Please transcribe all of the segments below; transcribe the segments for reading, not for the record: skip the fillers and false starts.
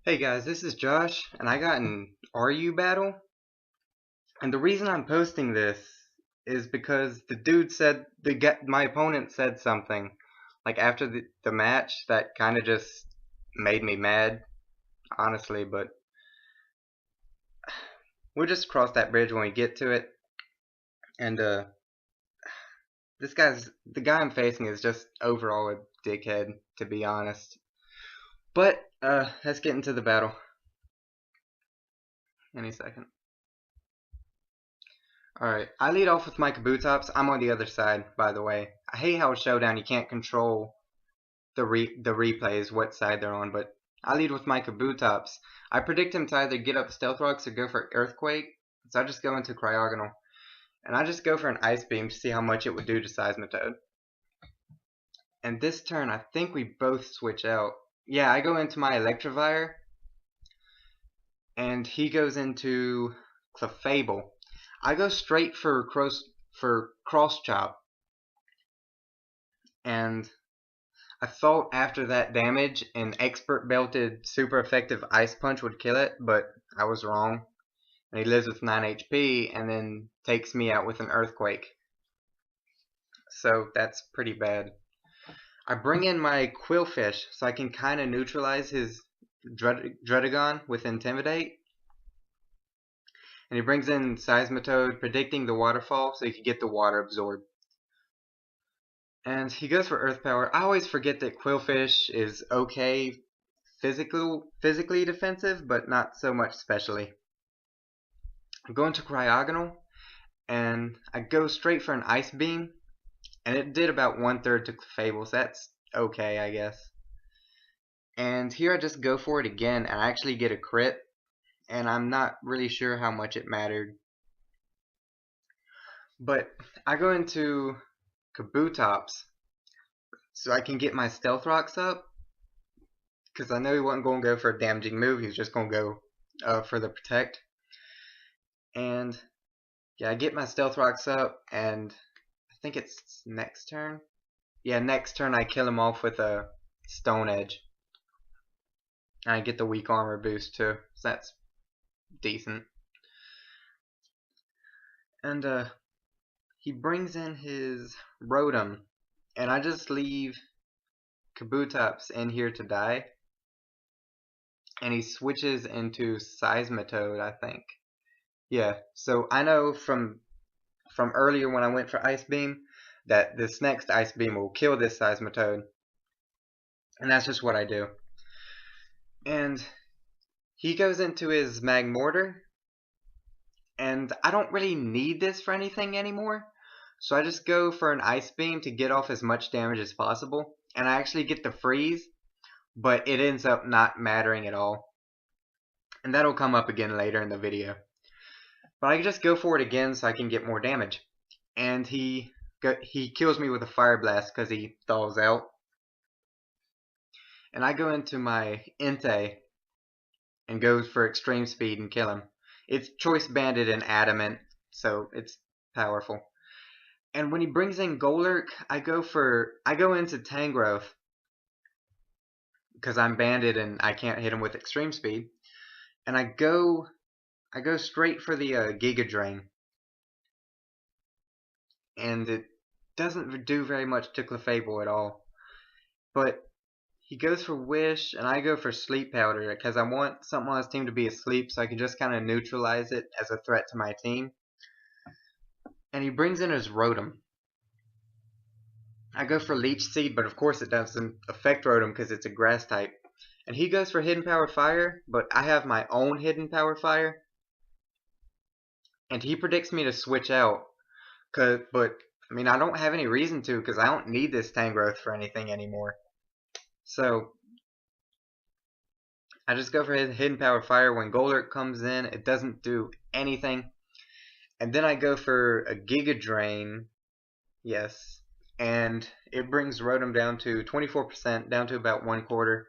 Hey guys, this is Josh, and I got an RU battle. And the reason I'm posting this is because the dude said my opponent said something like after the match that kind of just made me mad, honestly. But we'll just cross that bridge when we get to it. And the guy I'm facing is just overall a dickhead, to be honest. But let's get into the battle. Any second. Alright, I lead off with my Kabutops. I'm on the other side, by the way. I hate how Showdown you can't control the replays, what side they're on, but I lead with my Kabutops. I predict him to either get up Stealth Rocks or go for Earthquake, so I just go into Cryogonal. And I just go for an Ice Beam to see how much it would do to Seismitoad. And this turn, I think we both switch out. Yeah, I go into my Electivire, and he goes into Clefable. I go straight for Cross Chop, and I thought after that damage an expert belted super effective Ice Punch would kill it, but I was wrong. And he lives with 9 HP and then takes me out with an Earthquake. So that's pretty bad. I bring in my Quillfish so I can kind of neutralize his Dredagon with Intimidate. And he brings in Seismitoad, predicting the waterfall so he can get the water absorbed. And he goes for Earth Power. I always forget that Quillfish is okay physically defensive, but not so much specially. I go into Cryogonal, and I go straight for an Ice Beam, and it did about 1/3 to Clefable, so that's okay, I guess. And here I just go for it again, and I actually get a crit, and I'm not really sure how much it mattered. But I go into Kabutops so I can get my Stealth Rocks up, because I know he wasn't going to go for a damaging move, he was just going to go for the Protect. And yeah, I get my Stealth Rocks up, and I think it's next turn. Yeah, next turn I kill him off with a Stone Edge. And I get the weak armor boost too, so that's decent. And he brings in his Rotom, and I just leave Kabutops in here to die. And he switches into Seismitoad, I think. Yeah, so I know from earlier when I went for Ice Beam that this next Ice Beam will kill this Seismitoad. And that's just what I do. And he goes into his Magmortar, and I don't really need this for anything anymore. So I just go for an Ice Beam to get off as much damage as possible. And I actually get the freeze, but it ends up not mattering at all. And that'll come up again later in the video. But I just go for it again so I can get more damage. And he kills me with a Fire Blast because he thaws out. And I go into my Entei and go for Extreme Speed and kill him. It's Choice Banded and Adamant, so it's powerful. And when he brings in Golurk, I go into Tangrowth because I'm banded and I can't hit him with Extreme Speed. And I go straight for the Giga Drain. And it doesn't do very much to Clefable at all. But he goes for Wish, and I go for Sleep Powder because I want something on his team to be asleep so I can just kind of neutralize it as a threat to my team. And he brings in his Rotom. I go for Leech Seed, but of course it doesn't affect Rotom because it's a grass type. And he goes for Hidden Power Fire, but I have my own Hidden Power Fire. And he predicts me to switch out. But, I mean, I don't have any reason to because I don't need this Tangrowth for anything anymore. So, I just go for Hidden Power Fire. When Golurk comes in, it doesn't do anything. And then I go for a Giga Drain. Yes. And it brings Rotom down to 24%, down to about 1/4.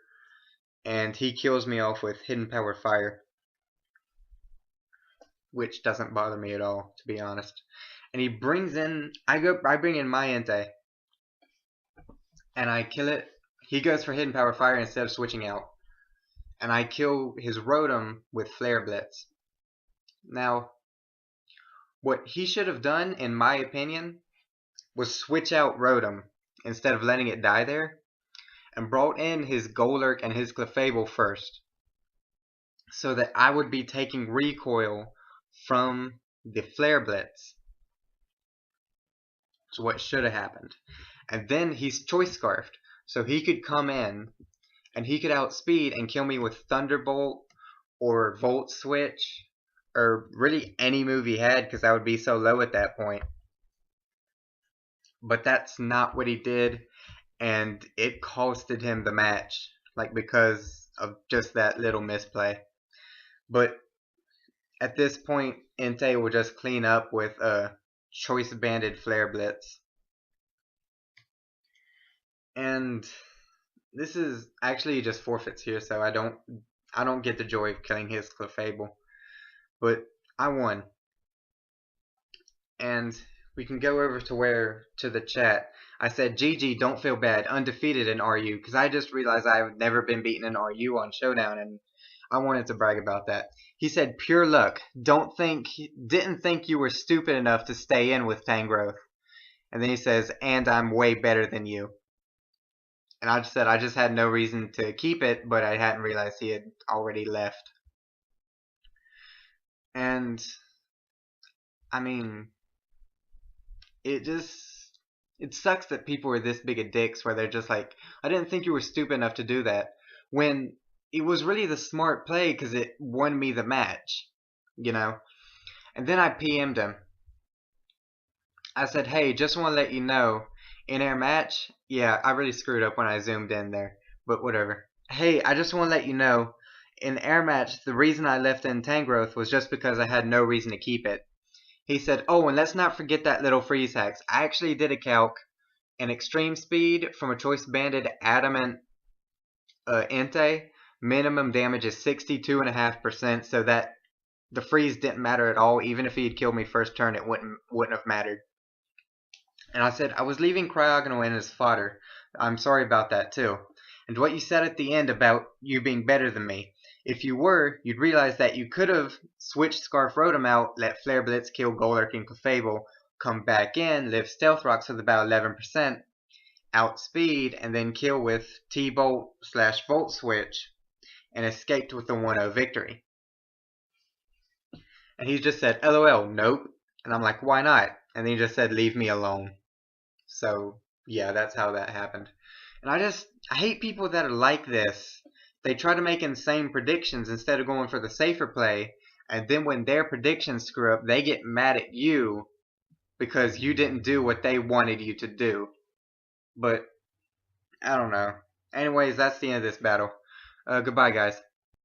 And he kills me off with Hidden Power Fire, which doesn't bother me at all, to be honest. And he brings in, I bring in my Entei, and I kill it. He goes for Hidden Power Fire instead of switching out. and I kill his Rotom with Flare Blitz. Now, what he should have done, in my opinion, was switch out Rotom instead of letting it die there, and brought in his Golurk and his Clefable first, so that I would be taking recoil from the Flare Blitz. That's what should have happened. And then he's Choice Scarfed, so he could come in and he could outspeed and kill me with Thunderbolt or Volt Switch, or really any move he had, because I would be so low at that point. But that's not what he did, and it costed him the match, like, because of just that little misplay. But at this point, Entei will just clean up with a Choice Banded Flare Blitz. And this is actually just forfeits here, so I don't get the joy of killing his Clefable. But I won. And we can go over to the chat. I said, GG, don't feel bad, undefeated in RU, because I just realized I've never been beaten in RU on Showdown, and I wanted to brag about that. He said, pure luck. Didn't think you were stupid enough to stay in with Tangrowth. And then he says, and I'm way better than you. And I just said I just had no reason to keep it, but I hadn't realized he had already left. And I mean, it sucks that people are this big of dicks where they're just like, I didn't think you were stupid enough to do that, when it was really the smart play because it won me the match, you know. And then I PM'd him. I said, hey, just want to let you know, in-air match, yeah, I really screwed up when I zoomed in there, but whatever. Hey, I just want to let you know, in air match, the reason I left in Tangrowth was just because I had no reason to keep it. He said, oh, and let's not forget that little freeze hacks. I actually did a calc, and extreme speed from a Choice Banded Adamant Entei, minimum damage is 62.5%, so that the freeze didn't matter at all. Even if he had killed me first turn, it wouldn't have mattered. And I said, I was leaving Cryogonal in as fodder. I'm sorry about that too. And what you said at the end about you being better than me. If you were, you'd realize that you could have switched Scarf Rotom out, let Flare Blitz kill Golurk and Clefable, come back in, live Stealth Rocks with about 11%, outspeed, and then kill with T-Bolt/Volt Switch, and escaped with the 1-0 victory. And he just said, LOL, nope. And I'm like, why not? And then he just said, leave me alone. So, yeah, that's how that happened. And I hate people that are like this. They try to make insane predictions instead of going for the safer play. And then when their predictions screw up, they get mad at you because you didn't do what they wanted you to do. But, I don't know. Anyways, that's the end of this battle. Goodbye, guys.